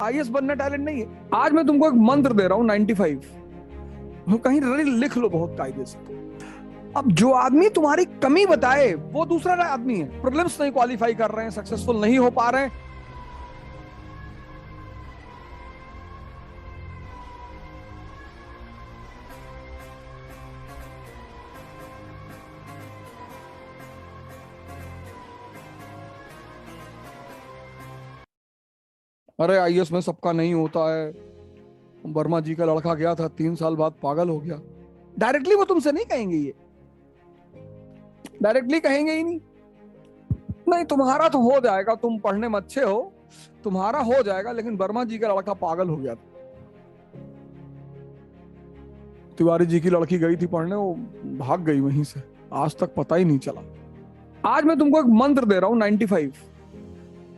IAS बनना talent नहीं है। आज मैं तुमको एक मंत्र दे रहा हूं 95, वो कहीं लिख लो बहुत कायदे से। अब जो आदमी तुम्हारी कमी बताए वो दूसरा आदमी है, प्रीलिम्स नहीं क्वालिफाई कर रहे हैं, सक्सेसफुल नहीं हो पा रहे हैं। अरे आईएएस में सबका नहीं होता है, वर्मा जी का लड़का गया था 3 साल बाद पागल हो गया। डायरेक्टली वो तुमसे नहीं कहेंगे, ये डायरेक्टली कहेंगे ही नहीं। नहीं, तुम्हारा तो हो जाएगा, तुम पढ़ने में अच्छे हो, तुम्हारा हो जाएगा, लेकिन वर्मा जी का लड़का पागल हो गया था। तिवारी जी की लड़की गई थी पढ़ने, वो भाग गई वहीं से, आज तक पता ही नहीं चला। आज मैं तुमको एक मंत्र दे रहा हूं 95,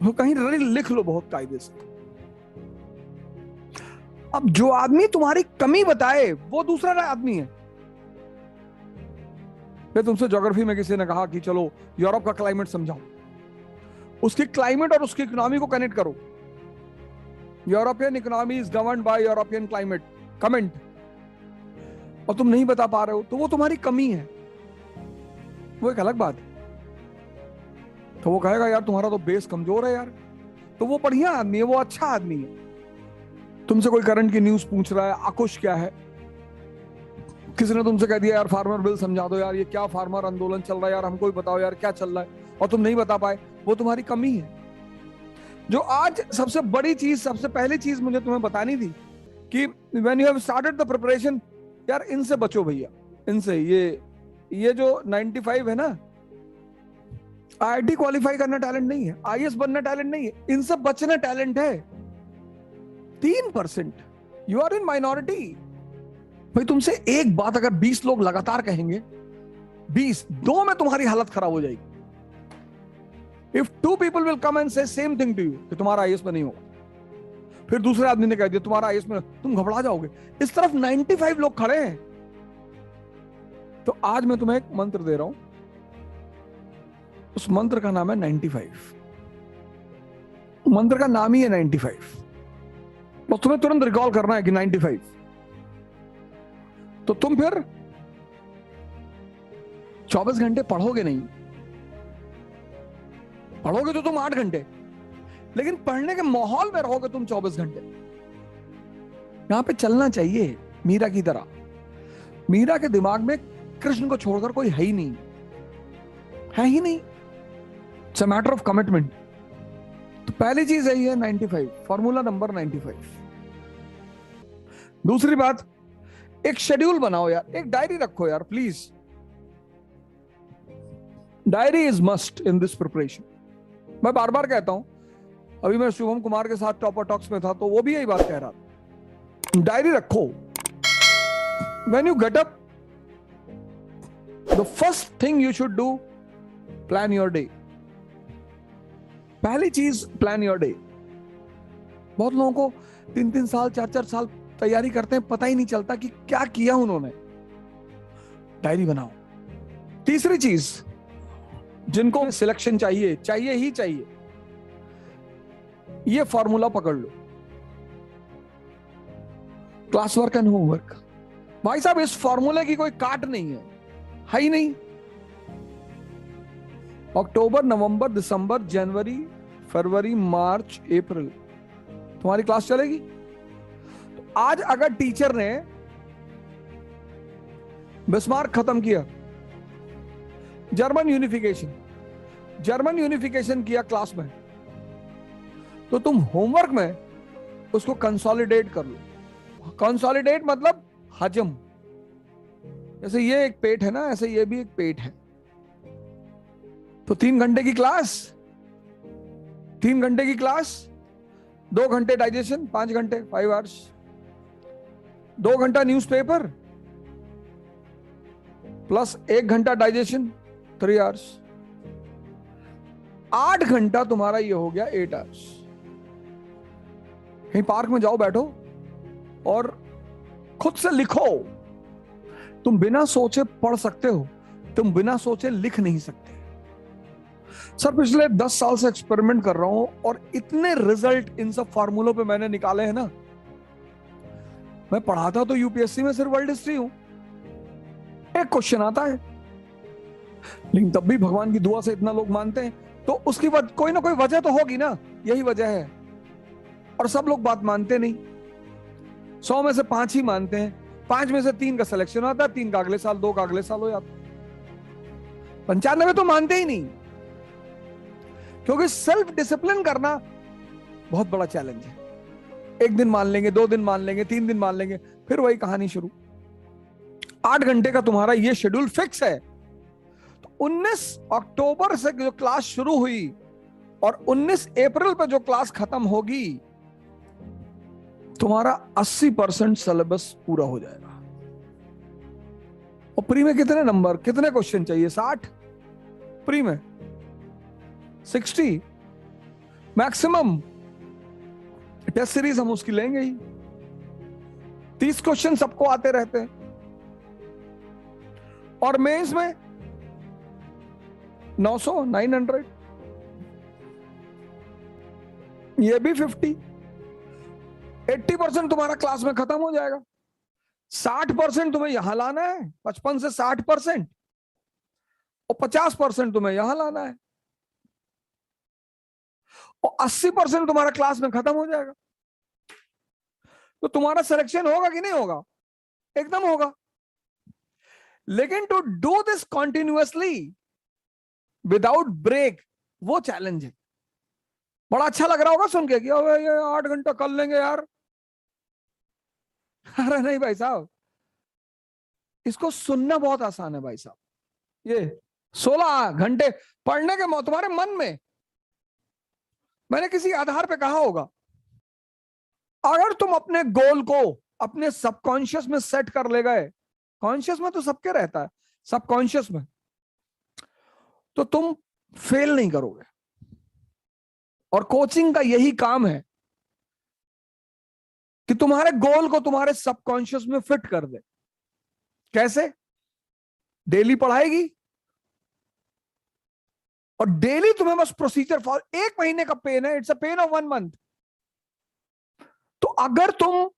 वो कहीं लिख लो बहुत कायदे से। अब जो आदमी तुम्हारी कमी बताए वो दूसरा आदमी है। मैं तुमसे ज्योग्राफी में किसी ने कहा कि चलो यूरोप का क्लाइमेट समझाओ, उसकी क्लाइमेट और उसकी इकोनॉमी को कनेक्ट करो। European economy is governed bye European climate, comment, और तुम नहीं बता पा रहे हो तो वो तुम्हारी कमी है, वो एक अलग बात है। तो वो कहेगा यार तुम्हारा तो बेस कमजोर है यार, तो वो बढ़िया आदमी है, वो अच्छा आदमी है। तुमसे कोई करंट की न्यूज पूछ रहा है, आकुश क्या है, किसी ने तुमसे कह दिया यार फार्मर बिल समझा दो यार, ये क्या फार्मर आंदोलन चल रहा है यार, हमको भी बताओ यार क्या चल रहा है, और तुम नहीं बता पाए, वो तुम्हारी कमी है। जो आज सबसे बड़ी चीज, सबसे पहली चीज मुझे तुम्हें बतानी थी कि when you have started the preparation, यार इनसे बचो भैया, इनसे। ये जो 95 है ना, आईआईटी क्वालिफाई करना टैलेंट नहीं है, आईएएस बनना टैलेंट नहीं है, इनसे बचना टैलेंट है। 3%, यू आर इन माइनॉरिटी। भाई तुमसे एक बात अगर 20 लोग लगातार कहेंगे, 20, दो में तुम्हारी हालत खराब हो जाएगी। If 2 people will come and say same thing to you कि तुम्हारा आईएएस में नहीं होगा, फिर दूसरे आदमी ने कह दिया तुम्हारा आईएएस में, तुम घबरा जाओगे। इस तरफ 95 लोग खड़े हैं। तो आज मैं तुम्हें एक मंत्र दे रहा हूं, उस मंत्र का नाम है 95। मंत्र का नाम ही है 95, तो तुम्हें तुरंत रिकॉल करना है कि 95। तो तुम फिर 24 घंटे पढ़ोगे नहीं, पढ़ोगे तो तुम 8 घंटे, लेकिन पढ़ने के माहौल में रहोगे तुम 24 घंटे। यहां पे चलना चाहिए मीरा की तरह। मीरा के दिमाग में कृष्ण को छोड़कर कोई है ही नहीं, है ही नहीं। It's a matter of commitment. तो पहली चीज यही है 95, फॉर्मूला नंबर 95। दूसरी बात, एक शेड्यूल बनाओ यार, एक डायरी रखो यार please. Diary is must in this preparation. मैं बार बार कहता हूं, अभी मैं शुभम कुमार के साथ टॉपर टॉक्स में था तो वो भी यही बात कह रहा था, डायरी रखो। When you get up, the first thing you should do, plan your day. पहली चीज, प्लान योर डे। बहुत लोगों को 3-3 साल 4-4 साल तैयारी करते हैं, पता ही नहीं चलता कि क्या किया उन्होंने। डायरी बनाओ। तीसरी चीज, जिनको सिलेक्शन चाहिए, चाहिए ही चाहिए, ये फॉर्मूला पकड़ लो, क्लास वर्क एंड होमवर्क। भाई साहब इस फॉर्मूले की कोई काट नहीं है ही नहीं। अक्टूबर, नवंबर, दिसंबर, जनवरी, फरवरी, मार्च, अप्रैल तुम्हारी क्लास चलेगी। तो आज अगर टीचर ने बिस्मार्क खत्म किया, जर्मन यूनिफिकेशन किया क्लास में, तो तुम होमवर्क में उसको कंसोलिडेट कर लो। कंसोलिडेट मतलब हजम। जैसे ये एक पेट है ना, ऐसे ये भी एक पेट है। तो 3 घंटे की क्लास, 3 घंटे की क्लास, 2 घंटे डाइजेशन, 5 घंटे, 5 आवर्स, 2 घंटा न्यूज़पेपर प्लस 1 घंटा डाइजेशन, 3 आवर्स, 8 घंटा तुम्हारा ये हो गया 8 आवर्स। कहीं पार्क में जाओ, बैठो और खुद से लिखो। तुम बिना सोचे पढ़ सकते हो, तुम बिना सोचे लिख नहीं सकते। सर पिछले 10 साल से एक्सपेरिमेंट कर रहा हूं और इतने रिजल्ट इन सब फार्मूलों पे मैंने निकाले हैं ना। मैं पढ़ाता तो यूपीएससी में सिर्फ वर्ल्ड हिस्ट्री हूं, एक क्वेश्चन आता है, लेकिन तब भी भगवान की दुआ से इतना लोग मानते हैं, तो उसकी कोई ना कोई वजह तो होगी ना। यही वजह है। और सब लोग बात मानते नहीं, 100 में से 5 ही मानते हैं, 5 में से 3 का सिलेक्शन आता है, 3 का अगले साल, 2 का अगले साल हो जाता, 95 तो मानते ही नहीं। क्योंकि सेल्फ डिसिप्लिन करना बहुत बड़ा चैलेंज है। एक दिन मान लेंगे, 2 दिन मान लेंगे, 3 दिन मान लेंगे, फिर वही कहानी शुरू। 8 घंटे का तुम्हारा ये शेड्यूल फिक्स है। तो 19 अक्टूबर से जो क्लास शुरू हुई और 19 अप्रैल पे जो क्लास खत्म होगी, तुम्हारा 80% सिलेबस पूरा हो जाएगा। और प्री में कितने नंबर, कितने क्वेश्चन चाहिए? 60। प्री में 60 मैक्सिमम। टेस्ट सीरीज हम उसकी लेंगे ही, 30 क्वेश्चन सबको आते रहते हैं। और मेंस में 900, 900, ये भी 50। 80% तुम्हारा क्लास में खत्म हो जाएगा। 60% तुम्हें यहां लाना है, 55 से 60%, और 50% तुम्हें यहां लाना है, और 80% तुम्हारा क्लास में खत्म हो जाएगा। तो तुम्हारा सिलेक्शन होगा कि नहीं होगा? एकदम होगा। लेकिन to do this continuously without break, वो चैलेंज है। बड़ा अच्छा लग रहा होगा सुन के कि ये 8 घंटा कर लेंगे यार। अरे नहीं भाई साहब, इसको सुनना बहुत आसान है भाई साहब। ये 16 घंटे पढ़ने के तुम्हारे मन में, मैंने किसी आधार पे कहा होगा, अगर तुम अपने गोल को अपने सबकॉन्शियस में सेट कर ले गए, कॉन्शियस में तो सबके रहता है, सबकॉन्शियस में, तो तुम फेल नहीं करोगे। और कोचिंग का यही काम है कि तुम्हारे गोल को तुम्हारे सबकॉन्शियस में फिट कर दे। कैसे? डेली पढ़ाएगी, और डेली तुम्हें बस प्रोसीजर फॉलो। 1 महीने का पेन है, it's a pain of 1 month. तो अगर तुम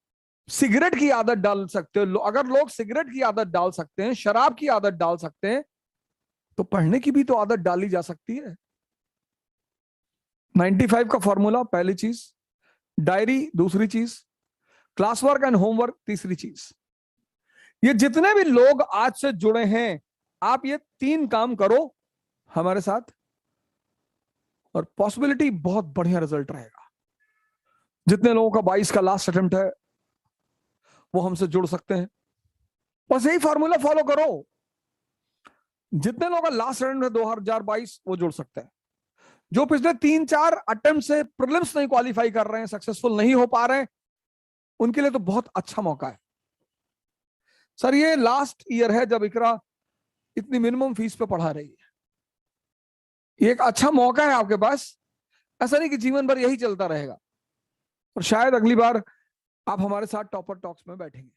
सिगरेट की आदत डाल सकते हो, अगर लोग सिगरेट की आदत डाल सकते हैं, शराब की आदत डाल सकते हैं, तो पढ़ने की भी तो आदत डाली जा सकती है। 95 का फॉर्मूला पहली चीज, डायरी दूसरी चीज, क्लास वर्क एंड होमवर्क तीसरी चीज। ये जितने भी लोग आज से जुड़े हैं, आप ये 3 काम करो हमारे साथ, और पॉसिबिलिटी बहुत बढ़िया रिजल्ट रहेगा। जितने लोगों का 22 का लास्ट अटेम्प्ट है, वो हमसे जुड़ सकते हैं। बस यही फॉर्मूला फॉलो करो। जितने लोगों का लास्ट अटेम्प्ट है 2022, वो जुड़ सकते हैं। जो पिछले 3-4 अटेम्प्ट से प्रीलिम्स नहीं क्वालिफाई कर रहे हैं, सक्सेसफुल नहीं हो पा रहे हैं, उनके लिए तो बहुत अच्छा मौका है। सर ये लास्ट ईयर है जब इकरा इतनी मिनिमम फीस पे पढ़ा रही है, ये एक अच्छा मौका है आपके पास। ऐसा नहीं कि जीवन भर यही चलता रहेगा, और शायद अगली बार आप हमारे साथ टॉपर टॉक्स में बैठेंगे।